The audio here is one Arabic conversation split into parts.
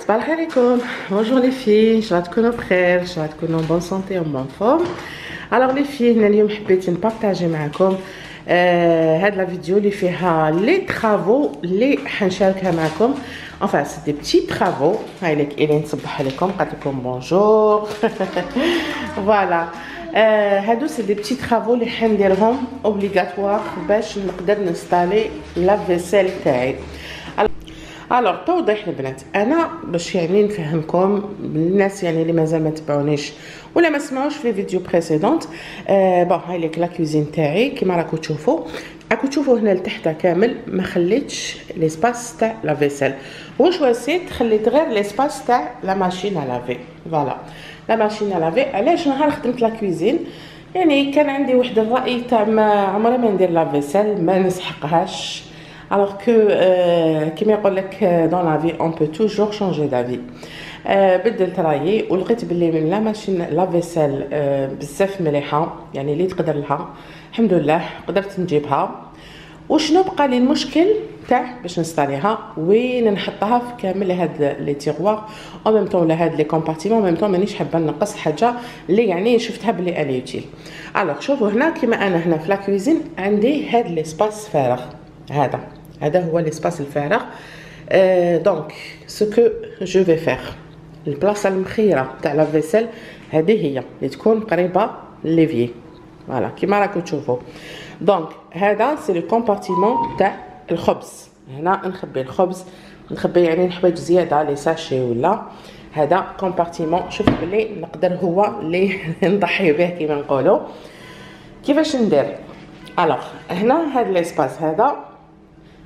صباح عليكم. bonjour les filles، ان شاء الله تكونوا بخير، ان شاء الله تكونوا بون سونتي و بون فورم. الوغ لي في هنا اليوم حبيت نبارطاجي معكم هاد لا فيديو اللي فيها لي طرافو اللي حنشاركها معكم. enfin c'est des petits travaux. هاي لك إلين تصبح عليكم قالت لكم بونجور. فوالا هادو سي دي بتي طرافو اللي حنديرهم اوبليغاتوار باش نقدر نستالي لا فيسيل تاعي. الوغ توضيح البنات، انا باش يعني نفهمكم الناس يعني اللي مازال ما تبعونيش ولا ما سمعوش في فيديو بريسيدونت. بون هاي لك لا كوزين تاعي كيما راكم تشوفوا. راكم تشوفوا هنا لتحت كامل ما خليتش ليسباس تاع لا فيسيل، واش وسيت خليت غير ليسباس تاع لا ماشين ا لافي. فوالا لا ماشين ا لافي. علاش نهار خدمت لا كوزين يعني كان عندي واحد الراي تاع ما عمري ما ندير لا فيسيل، ما نسحقهاش. alors que كيما يقول لك dans la vie on peut toujours changer d'avis. بدلت رايي ولقيت بلي من لا ماشين لا فيسيل بزاف مليحه يعني اللي تقدر لها الحمد لله قدرت نجيبها. وشنو بقى لي المشكل تاع باش نستاليها وين نحطها في كامل هاد لي تيغوار او ميم طون ولا هاد لي كومبارتيمون ميم طون مانيش حابه نقص حاجه اللي يعني شفتها بلي الي يوتيل. الوغ شوفوا هنا كيما انا هنا في لا كوزين عندي هاد ليسباس فارغ، هذا هو ليسباس الفارغ. دونك سو كو جو في فير البلاصه المخيره تاع لا فيسيل هذه هي اللي تكون قريبه ليفي. فوالا كيما راكم تشوفوا. دونك هذا سي لو كومبارتيمون تاع الخبز. هنا نخبي الخبز، نخبي يعني الحوايج زياده لي ساشي ولا هذا كومبارتيمون. شوف بلي نقدر هو اللي نضحي به كيما نقولوا. كيفاش ندير؟ الوغ هنا هذا ليسباس هذا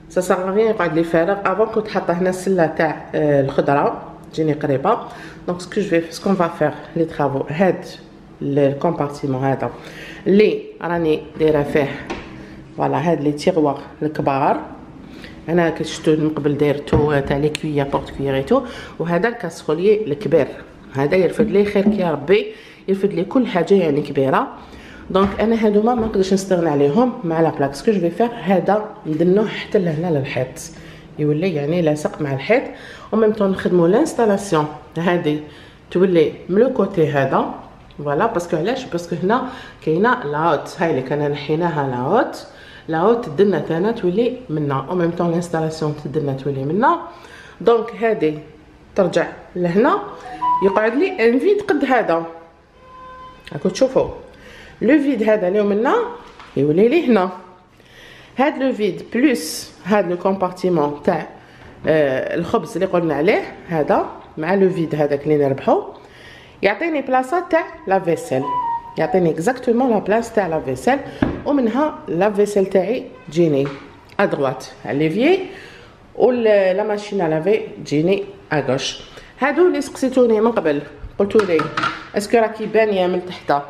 سا سارغين يقعد لي فارغ. افون كنت حاطه هنا السله تاع الخضره تجيني قريبه. دونك سكو جو في سكون فا فير لي طرافو هاد الكومبارتيمون هذا اللي راني دايره فيه. فوالا هاد لي تيغوار الكبار انا كشفتو من قبل دايرتو تاع لي كويا بورت كويريتو، وهذا الكاسرولي الكبير هذا يرفد لي خيرك يا ربي، يرفد لي كل حاجه يعني كبيره. دونك انا هادوما ما نقدرش نستغنى عليهم مع لا بلاك. سكو جو في فير هذا ندنوه حتى لهنا للحيط يولي يعني لاصق مع الحيط، و ميم طون نخدموا لانستالاسيون هذه تولي من لو كوتي هذا. فوالا باسكو علاش؟ باسكو هنا كاينه لاوت هاي اللي كنا نحيناها لاوت تدنا تانا تولي منا، و ميم طون لانستالاسيون تدنا تولي منا. دونك هذه ترجع لهنا يقعد لي ان فيد قد هذا. راكم تشوفوا لو فيد هذا اللي منا يولي لي هنا. هاد لو فيد بلس هاد لو كومبارتيمون تاع الخبز اللي قلنا عليه هذا مع لو فيد هذاك اللي نربحو يعطيني بلاصه تاع لا فيسيل، يعطيني اكزاكتومون لا بلاصه تاع لا فيسيل. ومنها لا فيسيل تاعي تجيني ادروات على ليفيي ولا ماشين لافي تجيني اغوش. هادو اللي سقسيتوني من قبل قلتولي اسكو راكي بانيه من تحت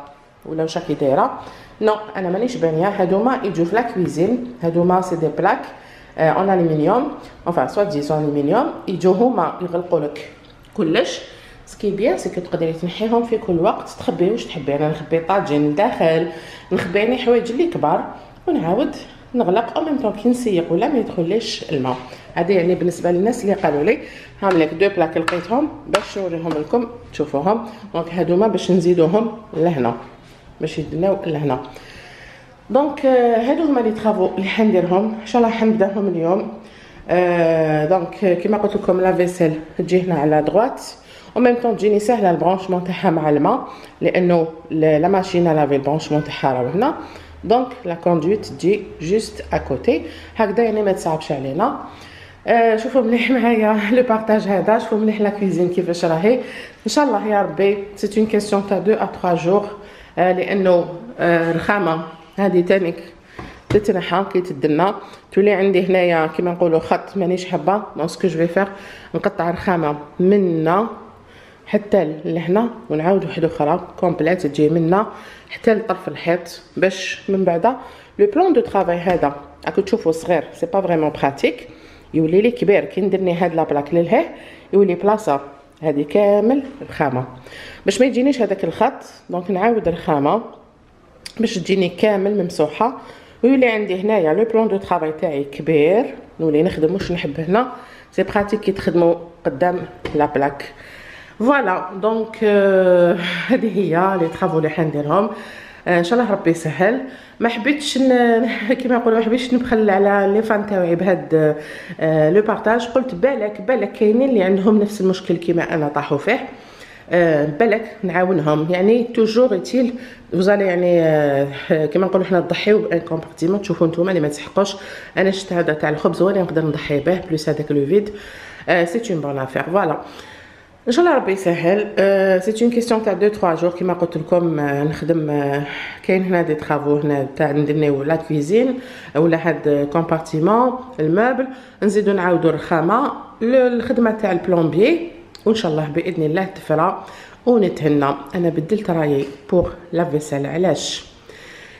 ولا واش راكي دايره. نو انا مانيش بانيه. هادوما يجوا في لا كويزين، هادوما سي دي بلاك اون الومنيوم enfin soit disant الومنيوم يجوا هما يغلقوا لك كلش. سكي بيان سي تقدري تنحيهم في كل وقت تخبي واش تحبي. انا نخبي طاجين لداخل، نخبي يعني حوايج اللي كبار ونعاود نغلق او ميم طون كي نسيق ولا ما يدخليش الماء. هذا يعني بالنسبه للناس اللي قالوا لي هام لك دو بلاك لقيتهم باش نوريهم لكم تشوفوهم. دونك هادوما باش نزيدوهم لهنا باش يدناو لهنا. دونك هادو هما لي طرافو اللي حنديرهم ان شاء الله حنبداهم اليوم. دونك كيما قلت لكم لا فيسيل تجي هنا على دغوات و ميم طون تجيني سهله البرونشمون تاعها مع الماء لانه لا ماشين لافي البرونشمون تاعها راه هنا. دونك لا كوندويت تجي جوست اكوتي هكذا يعني ما تصعبش علينا. شوفوا مليح معايا لو بارطاج هذا، شوفوا مليح لا كوزين كيفاش راهي ان شاء الله يا ربي. سي اون كيسيون تاع 2 à 3 جور لانه الرخامه هذه تانيك تتنحى كي تدنا تولي عندي هنايا كيما نقولوا خط مانيش حابه. دونك سكو جو في فير نقطع رخامه منا حتى لهنا ونعاود وحده اخرى كومبليت تجي منا حتى لطرف الحيط باش من بعد لو بلان دو طرافاي هذا راكم تشوفوا صغير سي با فريمون براتيك يولي لي كبير. كي نديرني هاد لا بلاك للهيه يولي بلاصه هذه كامل رخامه باش ما يجينيش هذاك الخط. دونك نعاود رخامه باش تجيني كامل ممسوحه ويولي عندي هنايا لو بلان دو طرافاي تاعي كبير نولي نخدم واش نحب هنا. سي براتيك كي تخدموا قدام لا بلاك. فوالا دونك هذه هي لي طرافو اللي حنديرهم. ان شاء الله ربي يسهل. ما حبيتش كيما نقولوا ما حبيتش نبخل على لي فان تاوعي بهاد لو بارطاج. قلت بالك كاينين اللي عندهم نفس المشكل كيما انا طاحوا فيه، بالك نعاونهم. يعني توجور يتيل وزالي يعني كيما نقولوا حنا نضحيو بان كومبارتيمون. تشوفوا نتوما اللي ما تسحقوش، انا شفت هذا تاع الخبز هو اللي نقدر نضحي به بلوس هذاك لو فيد. سي اون بون افير. فوالا ان شاء الله ربي يسهل. سي اون كيسيون تاع 2-3 جور كيما قلت لكم. نخدم كاين هنا دي طرافو هنا تاع نديرو لا كويزين ولا هاد كومبارتيمون الموبل، نزيدو نعاودو الرخامه الخدمه تاع البلومبيي، وان شاء الله باذن الله تفرى ونتهنى. انا بدلت رايي بور لا فيسيل. علاش؟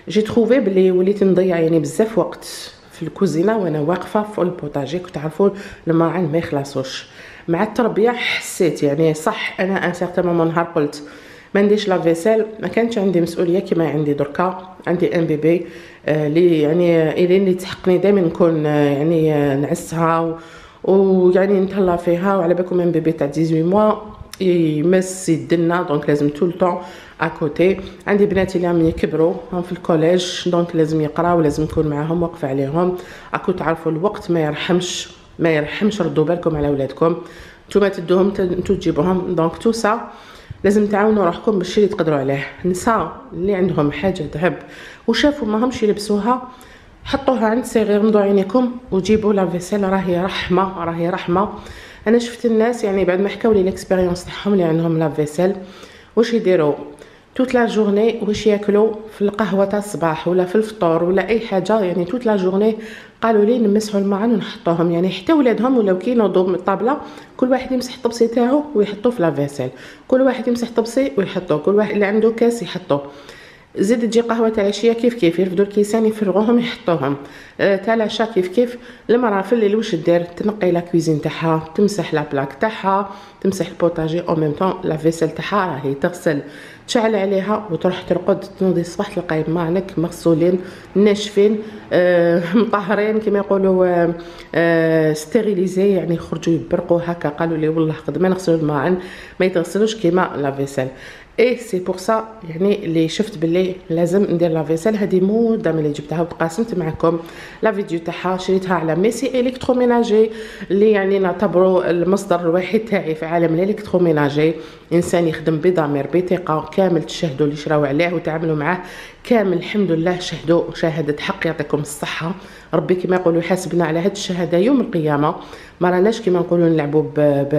جي تروفي بلي وليت نضيع يعني بزاف وقت في الكوزينه وانا واقفه فوق البوطاجي. كنت تعرفوا الماعن ما يخلصوش. مع التربيه حسيت يعني صح. انا ان سيغتان مومون نهار قلت ما نديرش لا فيسيل، ما كانش عندي مسؤوليه كيما عندي دركا. عندي ان بيبي اللي يعني اللي تحقني دائما نكون يعني نعسها ويعني نتهلا فيها. وعلى بالكم ان بيبي تاع 18 موا يمس يدنا، دونك لازم طول الوقت اكوتي. عندي بناتي اللي راهم يكبروا هم في الكوليج، دونك لازم يقراو ولازم نكون معاهم واقفه عليهم. اكو تعرفوا الوقت ما يرحمش. ردوا بالكم على ولادكم، نتوما تدوهم نتو تجيبوهم. دونك تو سا لازم تعاونوا روحكم بالشي اللي تقدروا عليه. النساء اللي عندهم حاجه ذهب وشافوا ما همش يلبسوها حطوها عند صغير، غمضوا عينيكم وجيبوا لا فيسيل. راهي رحمه. انا شفت الناس يعني بعد ما حكاو لي ليكسبيريونس تاعهم اللي عندهم لا فيسيل واش يديروا توت لا جورني، واش ياكلوا في القهوه تاع الصباح ولا في الفطور ولا اي حاجه. يعني توت لا جورني قالوا لي نمسحوا الماعن ونحطوهم. يعني حتى ولادهم ولاو كي ينوضوا من الطابله كل واحد يمسح الطبسي تاعو ويحطوه في لا فيسيل. كل واحد يمسح طبسي ويحطوه. كل واحد اللي عنده كاس يحطوه. زيد تجي قهوه تاع العشيه كيف يرفدوا الكيسان يفرغوهم يحطوهم. تاع العشاء كيف المراه في الليل واش دير؟ تنقي لا كويزين تاعها، تمسح لا بلاك تاعها، تمسح البوطاجي او ميم طون لا فيسيل تاعها راهي تغسل، تشعل عليها وتروح ترقد. تنوضي الصباح تلقاي معانك مغسولين ناشفين مطهرين كما يقولوا ستيريليزي، يعني يخرجوا يبرقوا هكا. قالوا لي والله قد ما نغسلوا الماعن ما يتغسلوش كيما لا فيسيل. اي سي بور سا يعني اللي شفت باللي لازم ندير لا فيسيل. هذه موده ملي جبتها وتقاسمت معكم لا فيديو تاعها. شريتها على ميسي الكتروميناجي اللي يعني نعتبروا المصدر الوحيد تاعي في عالم الالكتروميناجي. انسان يخدم بضمير بثقه كامل. تشهدوا اللي شراو عليه وتعاملوا معاه كامل الحمد لله. شهدوا شهاده حق يعطيكم الصحه. ربي كما يقولوا يحاسبنا على هذه الشهاده يوم القيامه. ما راناش كما نقولوا نلعبوا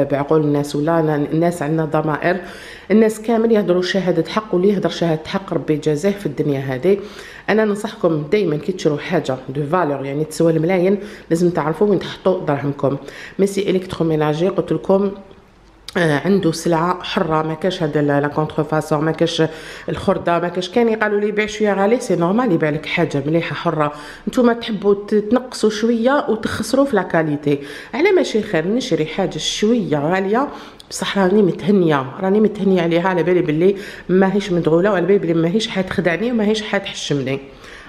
بعقول الناس ولا الناس عندنا ضمائر. الناس كامل يهضروا شهاده حق واللي يهضر شهاده حق ربي يجازيه في الدنيا هذه. انا ننصحكم دائما كي تشروا حاجه دو فالور يعني تسوى الملايين لازم تعرفوا وين تحطوا دراهمكم. ميسي الكتروميناجي قلت لكم عنده سلعه حره. ما كاش هذا لا كونترفاسون، ما كاش الخرده، ما كاش. كان يقالوا لي بيع شويه غالي سي نورمال يبيع لك حاجه مليحه حره. نتوما تحبوا تنقصوا شويه وتخسروا في لا كاليتي. على ماشي خير نشري حاجه شويه غاليه بصح راني متهنيه عليها. على بالي بلي ماهيش مدغوله وعلى بالي بلي ماهيش حتخدعني وماهيش حتحشمني.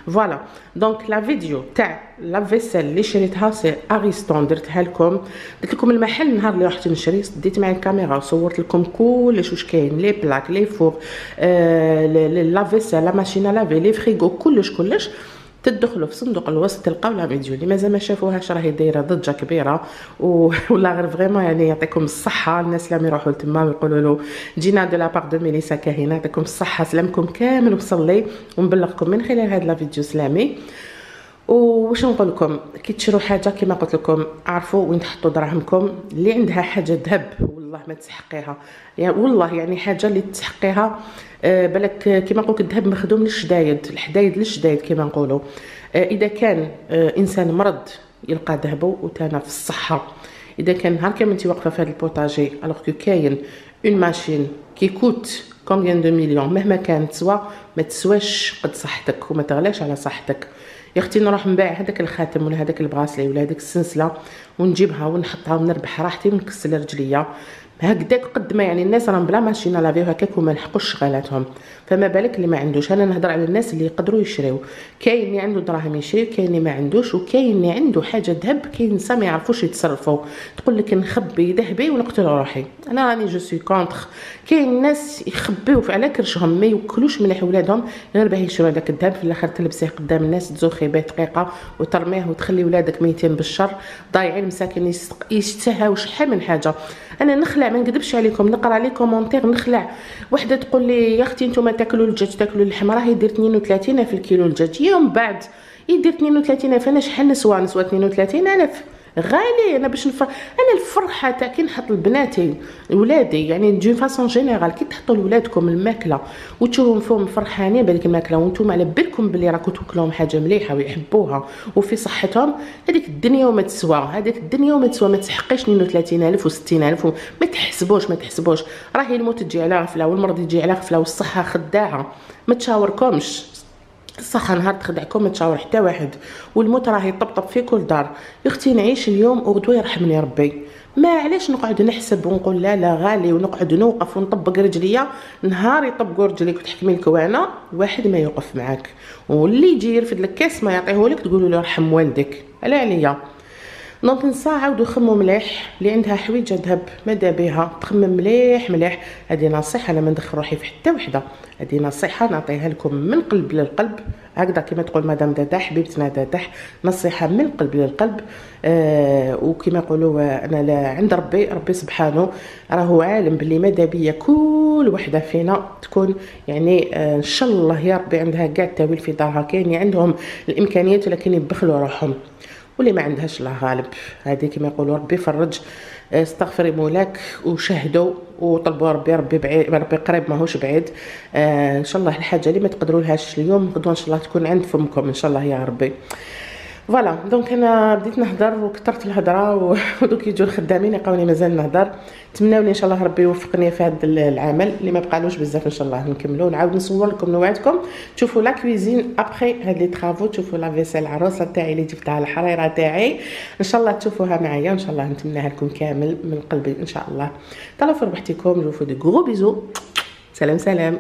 فوالا دونك لا فيديو تاع لا فيسيل اللي شريتها سي اريستون. درتها لكم، درت لكم المحل النهار اللي رحت نشري. ديت معايا الكاميرا وصورت لكم كلش واش كاين، لي بلاك لي فور لا فيسيل لا ماشينه لافي لي فريغو كلش. تدخلوا في صندوق الوصف تلقاو لا فيديو. اللي مازال ما شافوهاش راهي دايره ضجه كبيره ولا غير فريمون يعني يعطيكم الصحه. الناس اللي يروحوا لتما ويقولوا له جينا دو لا بار دو ميليسا كاهنه، يعطيكم الصحه. سلامكم كامل وصل لي ونبلغكم من خلال هذا لا فيديو سلامي. واش نقول لكم كي تشرو حاجه كما قلت لكم عرفوا وين تحطوا دراهمكم. اللي عندها حاجه ذهب والله ما تسحقيها يعني والله يعني حاجه اللي تسحقيها بالك كما نقولك الذهب مخدوم للشدايد، الحدايد للشدايد كما نقولوا. اذا كان انسان مرض يلقى ذهبه وتانا في الصحه. اذا كان نهار كامل انت واقفه في هذا البوطاجي الوغ كو كاين اون ماشين كي كوت كومبيان دو مليون مهما كانت تسوى ما تسواش قد صحتك وما تغلاش على صحتك. يا اختي نروح نبيع هذاك الخاتم ولا هذاك البغاسلي ولا هذيك السلسله ونجيبها ونحطها ونربح راحتي ونكسل رجليا. هكذاك قد ما يعني الناس راهم بلا ماشينه لافيو هكاك وما لحقوش شغالاتهم، فما بالك اللي ما عندوش. انا نهضر على الناس اللي يقدروا يشريو، كاين اللي عنده دراهم يشري، كاين اللي ما عندوش، وكاين اللي عنده حاجه ذهب، كاين نساء ما يعرفوش يتصرفوا، تقول لك نخبي ذهبي ونقتل روحي. انا راني جو سوي كونتر. كاين الناس يخبيو على كرشهم ما يوكلوش مليح ولادهم غير باه يشريو هذاك الذهب، في الاخر تلبسيه قدام الناس تزوخي به دقيقه وترميه وتخلي ولادك ميتين بالشر ضايعين مساكين يشتهاو شحال من حاجه. انا نخلع ما نكذبش عليكم، نقرا لي كومونتير نخلع. وحده تقول لي يا اختي نتوما تاكلوا الدجاج تاكلوا اللحم راه يدير 32 في الكيلو الدجاج، يوم بعد يدير 32 انا شحال نسوى 32000 غالي. انا باش انا الفرحه تاع كي نحط لبناتي ولادي يعني دون فاسون جينيرال، كي تحطوا لولادكم الماكله وتشوفهم فيهم فرحانين بهذيك الماكله وانتم على بالكم بلي راكم تاكلوهم حاجه مليحه ويحبوها وفي صحتهم، هذيك الدنيا وما تسوى، هذيك الدنيا وما تسوى، ما تحقيش 32000 و60000 ما تحسبوش. راهي الموت تجي على غفله والمرض يجي على غفله والصحه خداعه، ما تشاوركمش الصحه نهار تخدعكم ما تشاور حتى واحد، والموت راه يطبطب في كل دار. يا اختي نعيش اليوم وغدوه يرحمني ربي، ما علاش نقعد نحسب ونقول لا غالي ونقعد نوقف ونطبق رجليا، نهار يطبقوا رجليك وتحكمي الكوانه واحد ما يوقف معاك، واللي يجي يرفد لك كاس ما يعطيه لك تقولوا له يرحم والدك عليا. دونك نصا عاودوا خموا مليح، اللي عندها حويجه ذهب ماذا بها تخمم مليح. هذه نصيحه انا ما ندخل روحي في حتى وحده، هذه نصيحه نعطيها لكم من قلب للقلب، هكذا كما تقول مدام دادا حبيبتنا دادا، نصيحه من القلب للقلب. وكما يقولوا انا لا عند ربي سبحانه راهو عالم باللي ماذا بيا كل وحده فينا تكون يعني ان شاء الله يا ربي عندها كاع التاويل في دارها. كاين اللي عندهم الامكانيات ولكن يبخلوا روحهم، واللي ما عندهاش الله غالب. هذه كما يقولوا ربي فرج، استغفري مولاك وشهدوا وطلبوا ربي بعيد، ربي قريب ماهوش بعيد. ان شاء الله الحاجه اللي ما تقدروا لهاش اليوم غدوه ان شاء الله تكون عند فمكم ان شاء الله يا ربي. فوالا دونك انا بديت نهضر وكثرت الهضره ودوك يجوا الخدامين يلقاوني مازال نهضر. نتمناوني ان شاء الله ربي يوفقني في هذا العمل اللي ما بقالوش بزاف، ان شاء الله نكملوا ونعاود نصور لكم نوعدكم تشوفوا لا كويزين ابخي هاد لي طرافو، تشوفوا لا فيسيل العروسه تاعي اللي جبتها الحريره تاعي ان شاء الله تشوفوها معايا، ان شاء الله نتمناها لكم كامل من قلبي ان شاء الله. تهلاو في ربحتكم، جو فو دي غرو بيزو، سلام.